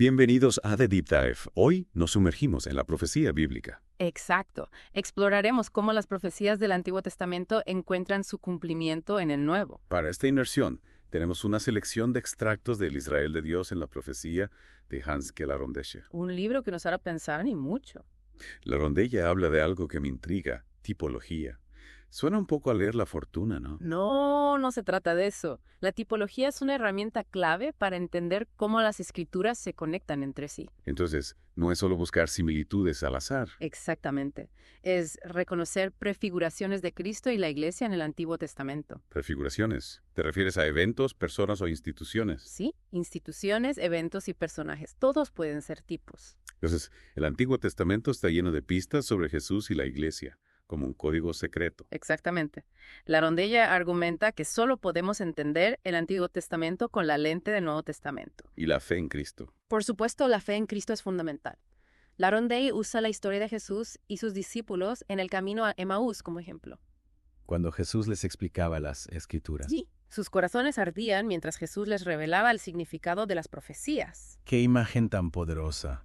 Bienvenidos a The Deep Dive. Hoy nos sumergimos en la profecía bíblica. Exacto. Exploraremos cómo las profecías del Antiguo Testamento encuentran su cumplimiento en el Nuevo. Para esta inmersión, tenemos una selección de extractos del Israel de Dios en la profecía de Hans Keller-Rondescher. Un libro que nos hará pensar y mucho. La rondella habla de algo que me intriga, tipología. Suena un poco a leer la fortuna, ¿no? No se trata de eso. La tipología es una herramienta clave para entender cómo las escrituras se conectan entre sí. Entonces, no es solo buscar similitudes al azar. Exactamente. Es reconocer prefiguraciones de Cristo y la Iglesia en el Antiguo Testamento. Prefiguraciones. ¿Te refieres a eventos, personas o instituciones? Sí, instituciones, eventos y personajes. Todos pueden ser tipos. Entonces, el Antiguo Testamento está lleno de pistas sobre Jesús y la Iglesia, como un código secreto. Exactamente. La rondella argumenta que solo podemos entender el Antiguo Testamento con la lente del Nuevo Testamento. Y la fe en Cristo. Por supuesto, la fe en Cristo es fundamental. La rondella usa la historia de Jesús y sus discípulos en el camino a Emaús como ejemplo. Cuando Jesús les explicaba las Escrituras. Sí, sus corazones ardían mientras Jesús les revelaba el significado de las profecías. ¡Qué imagen tan poderosa!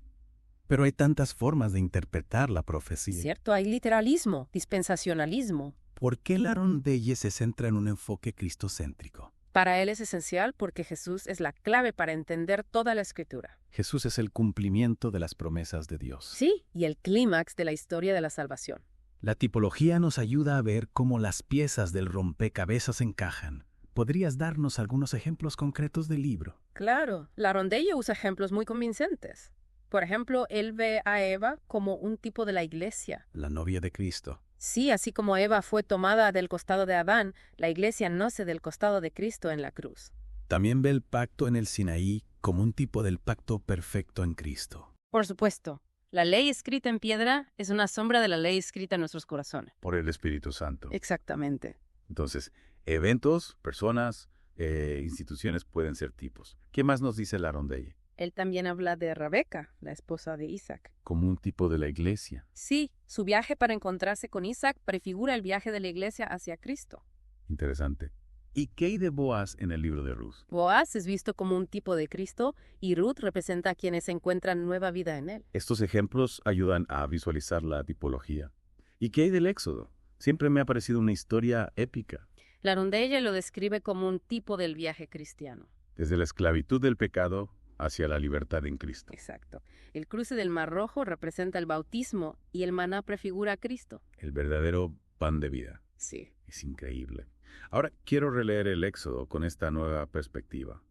Pero hay tantas formas de interpretar la profecía. Cierto, hay literalismo, dispensacionalismo. ¿Por qué la rondella se centra en un enfoque cristocéntrico? Para él es esencial porque Jesús es la clave para entender toda la Escritura. Jesús es el cumplimiento de las promesas de Dios. Sí, y el clímax de la historia de la salvación. La tipología nos ayuda a ver cómo las piezas del rompecabezas encajan. ¿Podrías darnos algunos ejemplos concretos del libro? Claro, la rondella usa ejemplos muy convincentes. Por ejemplo, él ve a Eva como un tipo de la Iglesia. La novia de Cristo. Sí, así como Eva fue tomada del costado de Adán, la Iglesia nace del costado de Cristo en la cruz. También ve el pacto en el Sinaí como un tipo del pacto perfecto en Cristo. Por supuesto, la ley escrita en piedra es una sombra de la ley escrita en nuestros corazones. Por el Espíritu Santo. Exactamente. Entonces, eventos, personas, instituciones pueden ser tipos. ¿Qué más nos dice la rondella? Él también habla de Rebeca, la esposa de Isaac. Como un tipo de la Iglesia. Sí, su viaje para encontrarse con Isaac prefigura el viaje de la Iglesia hacia Cristo. Interesante. ¿Y qué hay de Boaz en el libro de Ruth? Boaz es visto como un tipo de Cristo y Ruth representa a quienes encuentran nueva vida en él. Estos ejemplos ayudan a visualizar la tipología. ¿Y qué hay del Éxodo? Siempre me ha parecido una historia épica. La rondella lo describe como un tipo del viaje cristiano. Desde la esclavitud del pecado hacia la libertad en Cristo. Exacto. El cruce del Mar Rojo representa el bautismo y el maná prefigura a Cristo. El verdadero pan de vida. Sí. Es increíble. Ahora quiero releer el Éxodo con esta nueva perspectiva.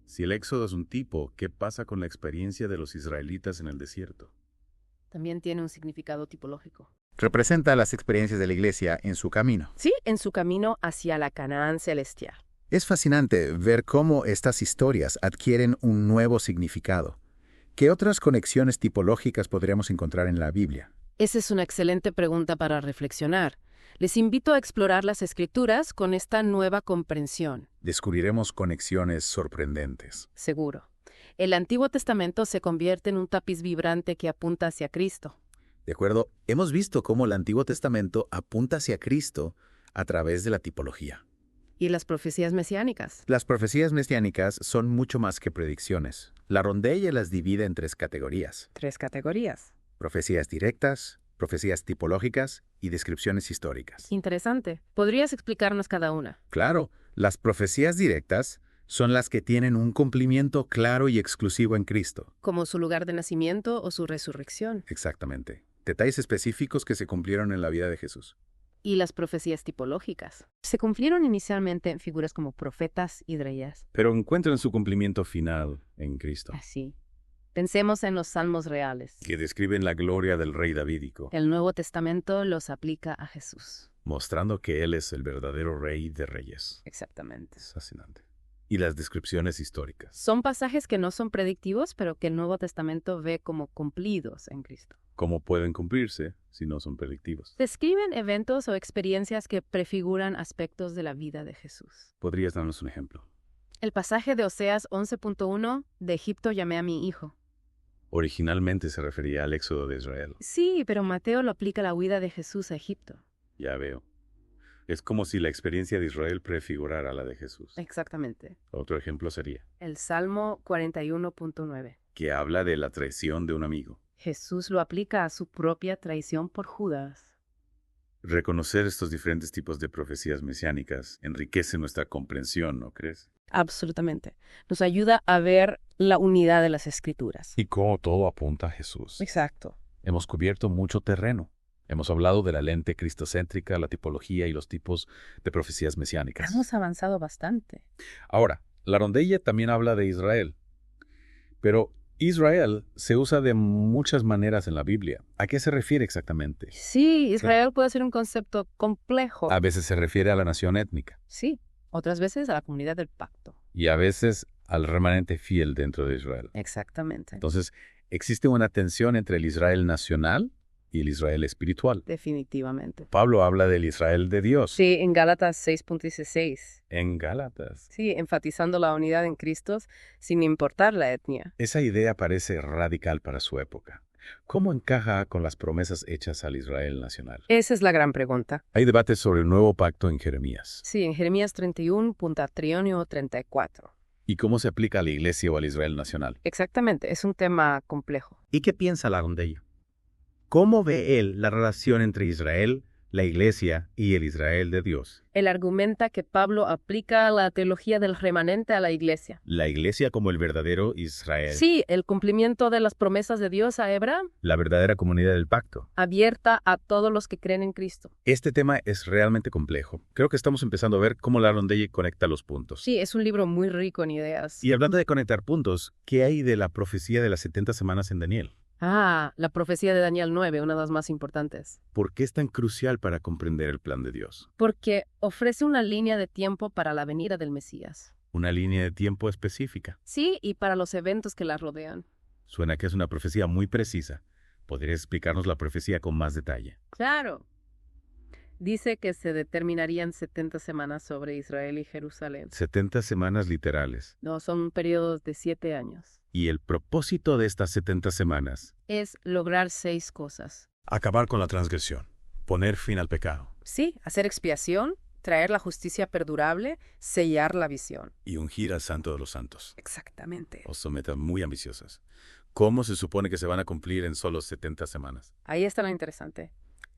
Si el Éxodo es un tipo, ¿qué pasa con la experiencia de los israelitas en el desierto? También tiene un significado tipológico. Representa las experiencias de la Iglesia en su camino. Sí, en su camino hacia la Canaán celestial. Es fascinante ver cómo estas historias adquieren un nuevo significado. ¿Qué otras conexiones tipológicas podríamos encontrar en la Biblia? Esa es una excelente pregunta para reflexionar. Les invito a explorar las Escrituras con esta nueva comprensión. Descubriremos conexiones sorprendentes. Seguro. El Antiguo Testamento se convierte en un tapiz vibrante que apunta hacia Cristo. De acuerdo, hemos visto cómo el Antiguo Testamento apunta hacia Cristo a través de la tipología. ¿Y las profecías mesiánicas? Las profecías mesiánicas son mucho más que predicciones. La rondella las divide en 3 categorías: 3 categorías. profecías directas, profecías tipológicas y descripciones históricas. Interesante. ¿Podrías explicarnos cada una? Claro, las profecías directas son las que tienen un cumplimiento claro y exclusivo en Cristo. Como su lugar de nacimiento o su resurrección. Exactamente. Detalles específicos que se cumplieron en la vida de Jesús. Y las profecías tipológicas. Se cumplieron inicialmente en figuras como profetas y reyes. Pero encuentran su cumplimiento final en Cristo, Así. Pensemos en los salmos reales. que describen la gloria del rey davídico, El Nuevo Testamento los aplica a Jesús. mostrando que Él es el verdadero rey de reyes. Exactamente. Es fascinante. Y las descripciones históricas. Son pasajes que no son predictivos, pero que el Nuevo Testamento ve como cumplidos en Cristo. ¿Cómo pueden cumplirse si no son predictivos? Describen eventos o experiencias que prefiguran aspectos de la vida de Jesús. ¿Podrías darnos un ejemplo? El pasaje de Oseas 11.1, de Egipto llamé a mi hijo. Originalmente se refería al éxodo de Israel. Sí, pero Mateo lo aplica a la huida de Jesús a Egipto. Ya veo. Es como si la experiencia de Israel prefigurara la de Jesús. Exactamente. Otro ejemplo sería El Salmo 41.9. que habla de la traición de un amigo. Jesús lo aplica a su propia traición por Judas. Reconocer estos diferentes tipos de profecías mesiánicas enriquece nuestra comprensión, ¿no crees? Absolutamente. Nos ayuda a ver la unidad de las Escrituras. Y cómo todo apunta a Jesús. Exacto. Hemos cubierto mucho terreno. Hemos hablado de la lente cristocéntrica, la tipología y los tipos de profecías mesiánicas. Hemos avanzado bastante. Ahora, la rondella también habla de Israel. Pero Israel se usa de muchas maneras en la Biblia. ¿A qué se refiere exactamente? Sí, Israel puede ser un concepto complejo. A veces se refiere a la nación étnica Sí, otras veces a la comunidad del pacto. y a veces al remanente fiel dentro de Israel. Exactamente. Entonces, existe una tensión entre el Israel nacional y el Israel espiritual. Definitivamente. Pablo habla del Israel de Dios. Sí, en Gálatas 6.16. En Gálatas. Sí, enfatizando la unidad en Cristo sin importar la etnia. Esa idea parece radical para su época. ¿Cómo encaja con las promesas hechas al Israel nacional? Esa es la gran pregunta. Hay debates sobre el nuevo pacto en Jeremías. Sí, en Jeremías 31, Trienio 34. ¿Y cómo se aplica a la iglesia o al Israel nacional? Exactamente, es un tema complejo. ¿Y qué piensa Larón de ello? ¿Cómo ve él la relación entre Israel, la Iglesia y el Israel de Dios? Él argumenta que Pablo aplica la teología del remanente a la iglesia. La Iglesia como el verdadero Israel. Sí, el cumplimiento de las promesas de Dios a Abraham, La verdadera comunidad del pacto. abierta a todos los que creen en Cristo. Este tema es realmente complejo. Creo que estamos empezando a ver cómo la rondella conecta los puntos. Sí, es un libro muy rico en ideas. Y hablando de conectar puntos, ¿qué hay de la profecía de las 70 semanas en Daniel? La profecía de Daniel 9, una de las más importantes. ¿Por qué es tan crucial para comprender el plan de Dios? Porque ofrece una línea de tiempo para la venida del Mesías. Una línea de tiempo específica. Sí, y para los eventos que la rodean. Suena que es una profecía muy precisa. ¿Podrías explicarnos la profecía con más detalle? Claro. Dice que se determinarían 70 semanas sobre Israel y Jerusalén. 70 semanas literales. No, son periodos de 7 años. Y el propósito de estas 70 semanas Es lograr 6 cosas. acabar con la transgresión, poner fin al pecado Sí, hacer expiación, traer la justicia perdurable, sellar la visión. y ungir al Santo de los Santos. Exactamente. O son metas muy ambiciosas. ¿Cómo se supone que se van a cumplir en solo 70 semanas? Ahí está lo interesante.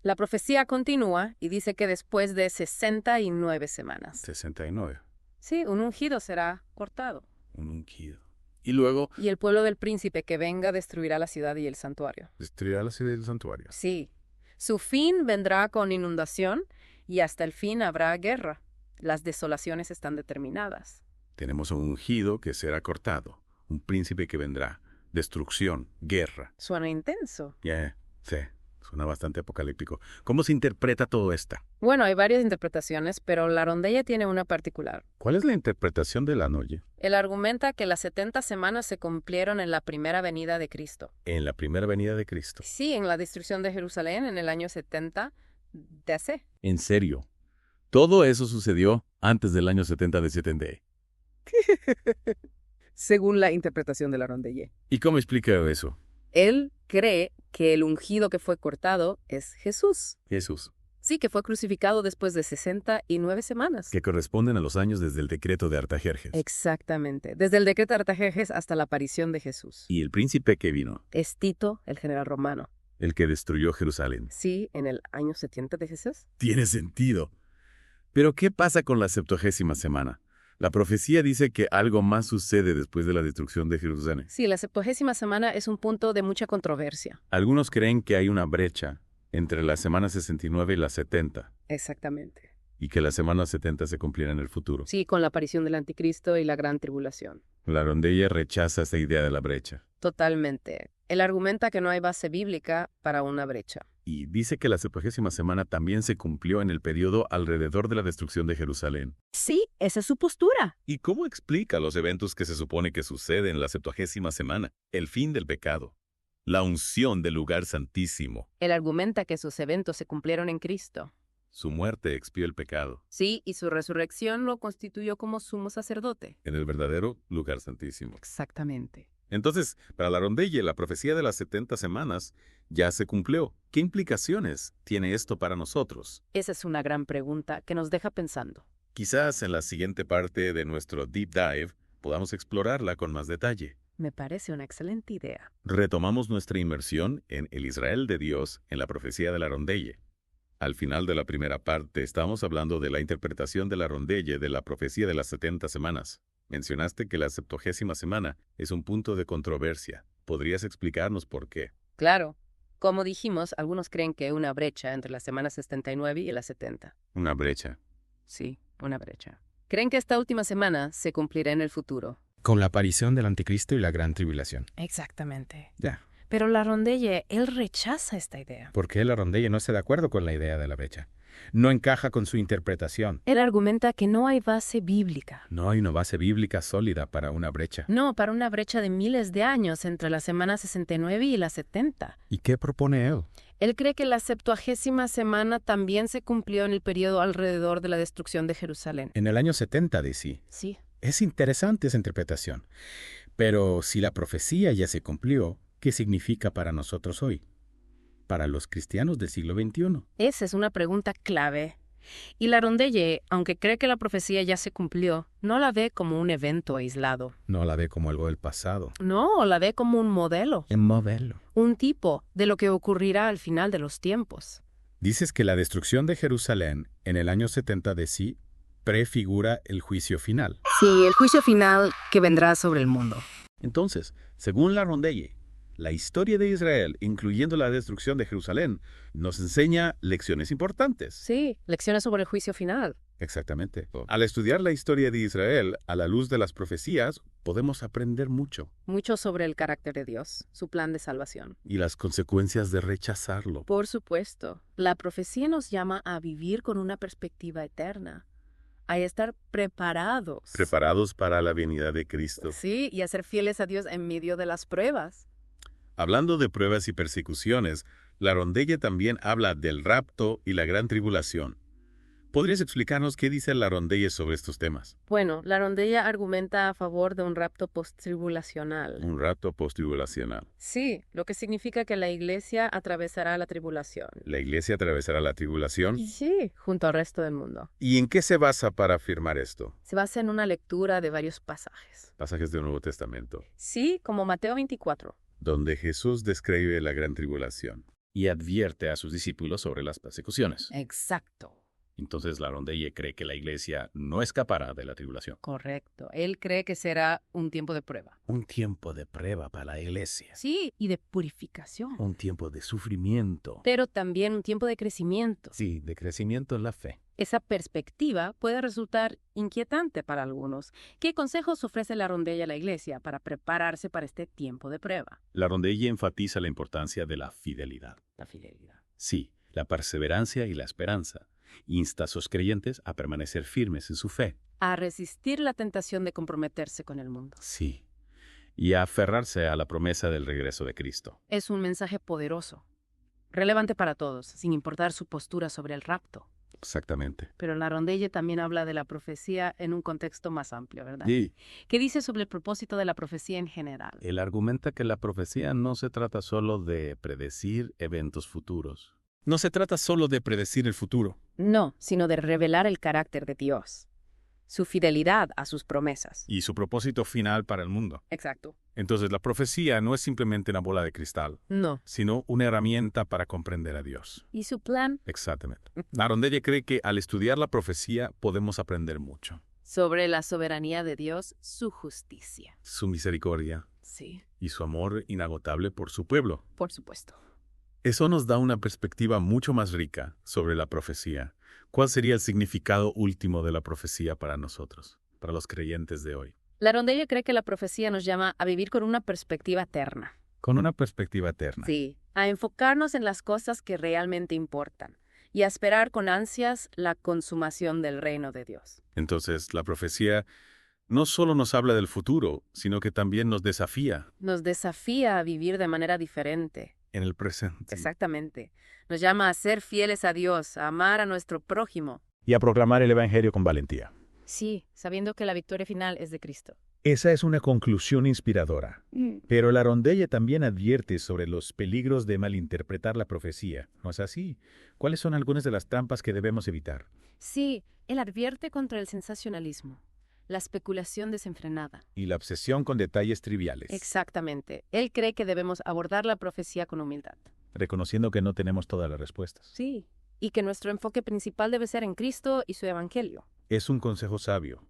La profecía continúa y dice que después de 69 semanas. 69. Sí, un ungido será cortado. Un ungido. Y luego Y el pueblo del príncipe que venga destruirá la ciudad y el santuario. destruirá la ciudad del santuario. Sí. Su fin vendrá con inundación y hasta el fin habrá guerra. Las desolaciones están determinadas. Tenemos un ungido que será cortado, un príncipe que vendrá, destrucción, guerra. Suena intenso. Sí, suena bastante apocalíptico. ¿Cómo se interpreta todo esto? Bueno, hay varias interpretaciones, pero la rondella tiene una particular. ¿Cuál es la interpretación de la noche? Él argumenta que las 70 semanas se cumplieron en la primera venida de Cristo. En la primera venida de Cristo. Sí, en la destrucción de Jerusalén en el año 70 DC. En serio. Todo eso sucedió antes del año 70 de 70. Según la interpretación de la rondella. ¿Y cómo explica eso? Él cree que el ungido que fue cortado es Jesús. Jesús, Sí, que fue crucificado después de 69 semanas. que corresponden a los años desde el decreto de Artajerjes. Exactamente. Desde el decreto de Artajerjes hasta la aparición de Jesús. Y el príncipe que vino, Es Tito, el general romano. el que destruyó Jerusalén. Sí, en el año 70 de Jesús. Tiene sentido. Pero ¿qué pasa con la 70ª semana? La profecía dice que algo más sucede después de la destrucción de Jerusalén. Sí, la 70ª semana es un punto de mucha controversia. Algunos creen que hay una brecha entre la semana 69 y la 70, Exactamente. y que la semana 70 se cumplirá en el futuro. Sí, con la aparición del anticristo y la gran tribulación. La rondella rechaza esta idea de la brecha, Totalmente. Él argumenta que no hay base bíblica para una brecha. y dice que la 70ª semana también se cumplió en el periodo alrededor de la destrucción de Jerusalén. Sí, esa es su postura. ¿Y cómo explica los eventos que se supone que suceden en la 70ª semana? El fin del pecado, la unción del lugar santísimo, Él argumenta que sus eventos se cumplieron en Cristo. su muerte expió el pecado Sí, y su resurrección lo constituyó como sumo sacerdote. en el verdadero lugar santísimo. Exactamente. Entonces, para la Rondelle, la profecía de las 70 semanas ya se cumplió. ¿Qué implicaciones tiene esto para nosotros? Esa es una gran pregunta que nos deja pensando. Quizás en la siguiente parte de nuestro Deep Dive podamos explorarla con más detalle. Me parece una excelente idea. Retomamos nuestra inmersión en el Israel de Dios en la profecía de la Rondelle. Al final de la primera parte estamos hablando de la interpretación de la Rondelle de la profecía de las 70 semanas. Mencionaste que la 70ª semana es un punto de controversia. ¿Podrías explicarnos por qué? Claro. Como dijimos, algunos creen que hay una brecha entre las semanas 79 y las 70. Una brecha. Sí, una brecha. Creen que esta última semana se cumplirá en el futuro. Con la aparición del anticristo y la gran tribulación. Exactamente. Ya. Pero la Rondelle, él rechaza esta idea. ¿Por qué la Rondelle no está de acuerdo con la idea de la brecha? No encaja con su interpretación. Él argumenta que no hay base bíblica. No hay una base bíblica sólida para una brecha. No, para una brecha de miles de años entre la semana 69 y la 70. ¿Y qué propone él? Él cree que la 70ª semana también se cumplió en el periodo alrededor de la destrucción de Jerusalén. En el año 70 de sí. Sí. Es interesante esa interpretación. Pero si la profecía ya se cumplió, ¿qué significa para nosotros hoy? Para los cristianos del siglo XXI. Esa es una pregunta clave. Y la Rondelle, aunque cree que la profecía ya se cumplió, no la ve como un evento aislado. No la ve como algo del pasado. No, la ve como un modelo, En modelo. un tipo de lo que ocurrirá al final de los tiempos. Dices que la destrucción de Jerusalén en el año 70 de sí prefigura el juicio final. Sí, el juicio final que vendrá sobre el mundo. Entonces, según la Rondelle, la historia de Israel, incluyendo la destrucción de Jerusalén, nos enseña lecciones importantes. Sí, lecciones sobre el juicio final. Exactamente. Al estudiar la historia de Israel a la luz de las profecías, podemos aprender mucho. Mucho sobre el carácter de Dios, su plan de salvación. Y las consecuencias de rechazarlo. Por supuesto, la profecía nos llama a vivir con una perspectiva eterna, a estar preparados. Preparados para la venida de Cristo. Sí, y a ser fieles a Dios en medio de las pruebas. Hablando de pruebas y persecuciones, la Rondelle también habla del rapto y la gran tribulación. ¿Podrías explicarnos qué dice la Rondelle sobre estos temas? Bueno, la Rondelle argumenta a favor de un rapto post-tribulacional. Un rapto post-tribulacional. Sí, lo que significa que la iglesia atravesará la tribulación. La iglesia atravesará la tribulación. Sí, junto al resto del mundo. ¿Y en qué se basa para afirmar esto? Se basa en una lectura de varios pasajes. Pasajes del Nuevo Testamento, Sí, como Mateo 24. donde Jesús describe la gran tribulación. Y advierte a sus discípulos sobre las persecuciones. Exacto. Entonces la Rondelle cree que la iglesia no escapará de la tribulación. Correcto. Él cree que será un tiempo de prueba. Un tiempo de prueba para la iglesia. Sí, y de purificación. Un tiempo de sufrimiento. Pero también un tiempo de crecimiento. Sí, de crecimiento en la fe. Esa perspectiva puede resultar inquietante para algunos. ¿Qué consejos ofrece la Rondelle a la iglesia para prepararse para este tiempo de prueba? La Rondelle enfatiza la importancia de la fidelidad. La fidelidad. Sí, la perseverancia y la esperanza. Insta a sus creyentes a permanecer firmes en su fe. A resistir la tentación de comprometerse con el mundo. Sí. Y a aferrarse a la promesa del regreso de Cristo. Es un mensaje poderoso, relevante para todos, sin importar su postura sobre el rapto. Exactamente. Pero la Rondelle también habla de la profecía en un contexto más amplio, ¿verdad? Sí. ¿Qué dice sobre el propósito de la profecía en general? Él argumenta que la profecía no se trata solo de predecir eventos futuros. No se trata solo de predecir el futuro. No, sino de revelar el carácter de Dios, su fidelidad a sus promesas. Y su propósito final para el mundo. Exacto. Entonces la profecía no es simplemente una bola de cristal, No. sino una herramienta para comprender a Dios. ¿Y su plan? Exactamente. La Rondelle cree que al estudiar la profecía podemos aprender mucho. Sobre la soberanía de Dios, su justicia. Su misericordia Sí, y su amor inagotable por su pueblo. por supuesto. Eso nos da una perspectiva mucho más rica sobre la profecía. ¿Cuál sería el significado último de la profecía para nosotros, para los creyentes de hoy? La Rondelle cree que la profecía nos llama a vivir con una perspectiva eterna. Con una perspectiva eterna. Sí, a enfocarnos en las cosas que realmente importan y a esperar con ansias la consumación del reino de Dios. Entonces, la profecía no solo nos habla del futuro, sino que también nos desafía Nos desafía a vivir de manera diferente. en el presente. Exactamente. Nos llama a ser fieles a Dios, a amar a nuestro prójimo. Y a proclamar el Evangelio con valentía. Sí, sabiendo que la victoria final es de Cristo. Esa es una conclusión inspiradora. Pero la rondella también advierte sobre los peligros de malinterpretar la profecía. ¿No es así? ¿Cuáles son algunas de las trampas que debemos evitar? Sí, él advierte contra el sensacionalismo, la especulación desenfrenada. Y la obsesión con detalles triviales. Exactamente. Él cree que debemos abordar la profecía con humildad. Reconociendo que no tenemos todas las respuestas. Sí, y que nuestro enfoque principal debe ser en Cristo y su evangelio. Es un consejo sabio.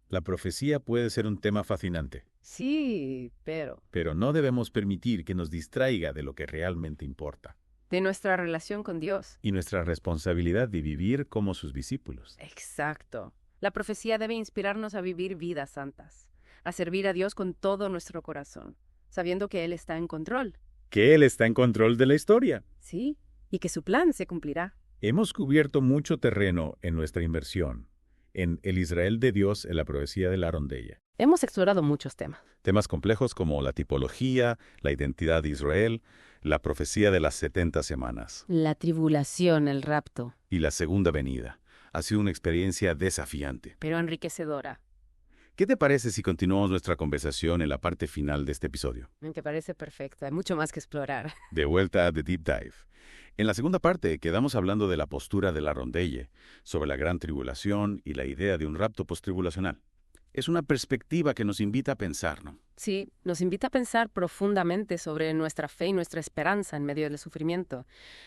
La profecía puede ser un tema fascinante. Sí, Pero no debemos permitir que nos distraiga de lo que realmente importa. de nuestra relación con Dios. Y nuestra responsabilidad de vivir como sus discípulos. Exacto. La profecía debe inspirarnos a vivir vidas santas, a servir a Dios con todo nuestro corazón, sabiendo que Él está en control. Que Él está en control de la historia. Sí, y que su plan se cumplirá. Hemos cubierto mucho terreno en nuestra inmersión en el Israel de Dios en la profecía de la rondella. Hemos explorado muchos temas. Temas complejos como la tipología, la identidad de Israel, la profecía de las 70 semanas La tribulación, el rapto, y la segunda venida. Ha sido una experiencia desafiante. pero enriquecedora. ¿Qué te parece si continuamos nuestra conversación en la parte final de este episodio? Me parece perfecto. Hay mucho más que explorar. De vuelta a The Deep Dive. En la segunda parte quedamos hablando de la postura de la rondelle, sobre la gran tribulación y la idea de un rapto postribulacional. Es una perspectiva que nos invita a pensar, ¿no? Sí, nos invita a pensar profundamente sobre nuestra fe y nuestra esperanza en medio del sufrimiento.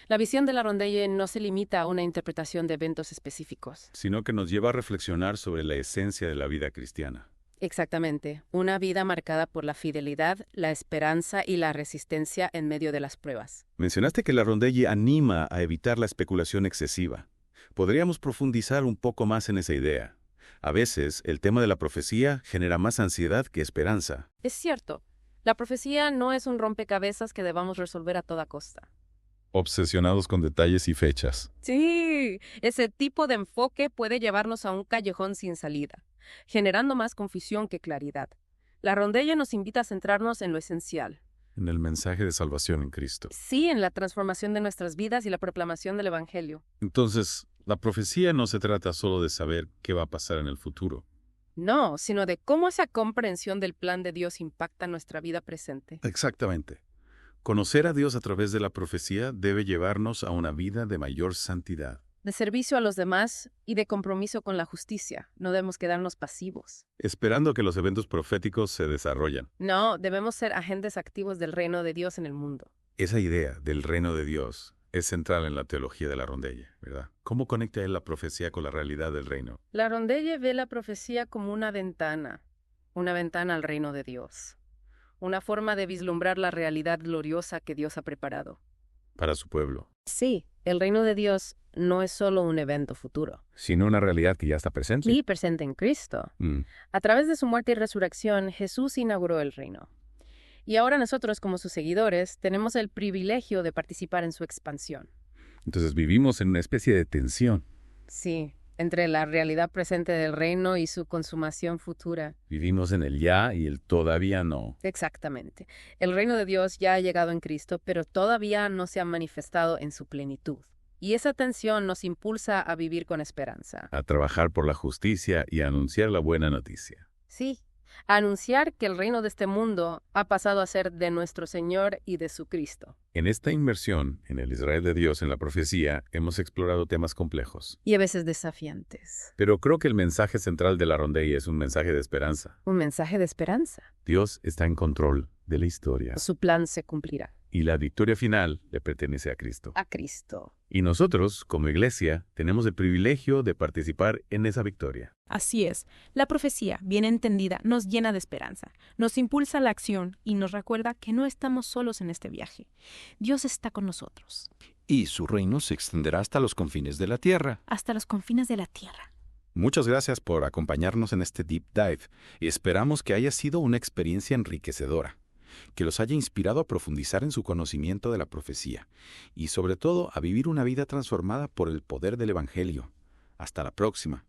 La visión de la rondelle no se limita a una interpretación de eventos específicos. Sino que nos lleva a reflexionar sobre la esencia de la vida cristiana. Exactamente, una vida marcada por la fidelidad, la esperanza y la resistencia en medio de las pruebas. Mencionaste que la rondelle anima a evitar la especulación excesiva. Podríamos profundizar un poco más en esa idea. A veces, el tema de la profecía genera más ansiedad que esperanza. Es cierto, la profecía no es un rompecabezas que debamos resolver a toda costa. Obsesionados con detalles y fechas. Sí, ese tipo de enfoque puede llevarnos a un callejón sin salida, generando más confusión que claridad. La rondella nos invita a centrarnos en lo esencial. En el mensaje de salvación en Cristo. Sí, en la transformación de nuestras vidas y la proclamación del Evangelio. Entonces, la profecía no se trata solo de saber qué va a pasar en el futuro. No, sino de cómo esa comprensión del plan de Dios impacta nuestra vida presente. Exactamente. Conocer a Dios a través de la profecía debe llevarnos a una vida de mayor santidad. De servicio a los demás y de compromiso con la justicia. No debemos quedarnos pasivos. Esperando que los eventos proféticos se desarrollen. No, debemos ser agentes activos del reino de Dios en el mundo. Esa idea del reino de Dios es central en la teología de la rondella, ¿verdad? ¿Cómo conecta él la profecía con la realidad del reino? La rondella ve la profecía como una ventana al reino de Dios. Una forma de vislumbrar la realidad gloriosa que Dios ha preparado. Para su pueblo. Sí, el reino de Dios no es solo un evento futuro. Sino una realidad que ya está presente. Y presente en Cristo. A través de su muerte y resurrección, Jesús inauguró el reino. Y ahora nosotros, como sus seguidores, tenemos el privilegio de participar en su expansión. Entonces vivimos en una especie de tensión. Sí, entre la realidad presente del reino y su consumación futura. Vivimos en el ya y el todavía no. Exactamente. El reino de Dios ya ha llegado en Cristo, pero todavía no se ha manifestado en su plenitud. Y esa tensión nos impulsa a vivir con esperanza. A trabajar por la justicia y a anunciar la buena noticia. Sí, a anunciar que el reino de este mundo ha pasado a ser de nuestro Señor y de su Cristo. En esta inmersión en el Israel de Dios en la profecía hemos explorado temas complejos. Y a veces desafiantes. Pero creo que el mensaje central de la rondella es un mensaje de esperanza. Un mensaje de esperanza. Dios está en control de la historia. Su plan se cumplirá. Y la victoria final le pertenece a Cristo. A Cristo. Y nosotros, como iglesia, tenemos el privilegio de participar en esa victoria. Así es, la profecía, bien entendida, nos llena de esperanza, nos impulsa a la acción y nos recuerda que no estamos solos en este viaje. Dios está con nosotros. Y su reino se extenderá hasta los confines de la tierra. Hasta los confines de la tierra. Muchas gracias por acompañarnos en este Deep Dive y esperamos que haya sido una experiencia enriquecedora, que los haya inspirado a profundizar en su conocimiento de la profecía y sobre todo a vivir una vida transformada por el poder del Evangelio. Hasta la próxima.